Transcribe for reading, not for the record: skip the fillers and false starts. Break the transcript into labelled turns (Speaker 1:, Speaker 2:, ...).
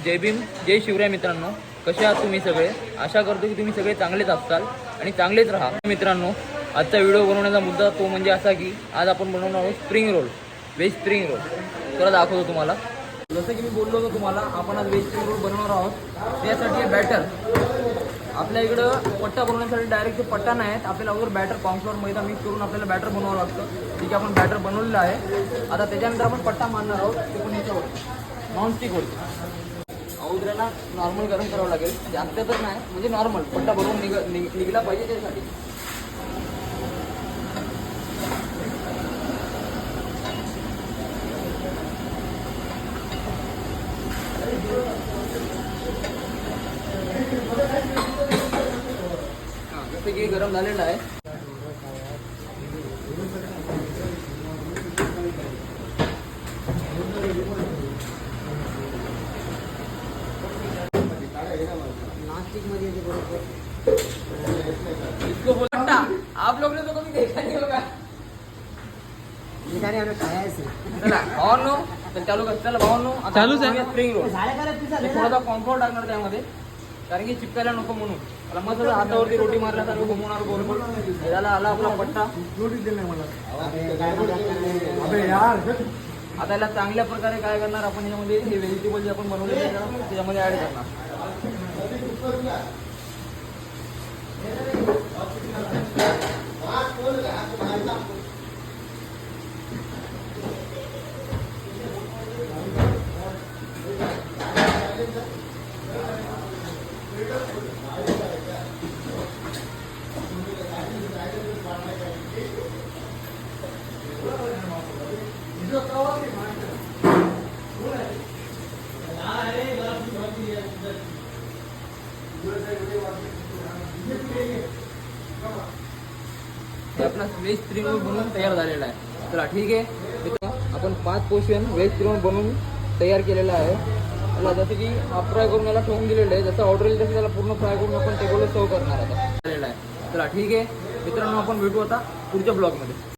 Speaker 1: जय भीम, जय शिवराय मित्रांनो. कसे आहात तुम्ही सगळे? आशा करतो की तुम्ही सगळे चांगलेच असाल आणि चांगलेच राहा. मित्रांनो, आजचा व्हिडिओ बनवण्याचा मुद्दा तो म्हणजे असा की आज आपण बनवणार आहोत spring roll, veg spring roll. तर दाखवतो तुम्हाला. जसं की मी बोललो होतो तुम्हाला, आपण आज व्हेज स्प्रिंग रोल बनवणार आहोत. त्यासाठी बॅटर आपल्या इकडं पट्टा बनवण्यासाठी डायरेक्ट पट्टा नाही आहेत. आपल्याला अगोदर बॅटर कॉर्नफ्लोअर मैदा मिक्स करून आपल्याला बॅटर बनवावं लागतं. ठीक आहे, आपण बॅटर बनवलेलं आहे. आता त्याच्यानंतर आपण पट्टा मारणार आहोत. ते पण याच्यावर नॉनस्टिकवरती अगोदरला नॉर्मल गरम करावं लागेल. जास्त तर नाही, म्हणजे नॉर्मल पट्टा भरून निघला पाहिजे त्यासाठी. जसं की गरम झालेलं आहे. इसको बोलता आप लोग ने तो कभी देखा नहीं होगा. चला भावांनो, तर चालू कर. चला भावांनो, चालूच आहे स्प्रिंग रोल. थोडासा कॉम्फर्ट टाकणार त्यामध्ये, कारण की चिपकायला नको म्हणून. मला मस्त हातावरती रोटी मारल्यासारखं घुमवणार गोल गोल. त्याला आला आपला पट्टा. आता याला चांगल्या प्रकारे काय करणार आपण, यामध्ये हे व्हेजिटेबल जे आपण बनवलेले त्याच्यामध्ये ऍड करणार. हे आपला व्हेज स्प्रिंग रोल बनवून तयार झालेला आहे. चला ठीक आहे, आपण 5 पोर्शन व्हेज स्प्रिंग रोल बनवून तयार केलेला आहे. त्याला जसं की हाफ फ्राय करून याला ठेवून दिलेलं आहे. जसं ऑर्डर येईल तसं त्याला पूर्ण फ्राय करून आपण टेबलवर सर्व करणार आता झालेला आहे. चला ठीक आहे मित्रांनो, आपण भेटू आता पुढच्या ब्लॉगमध्ये.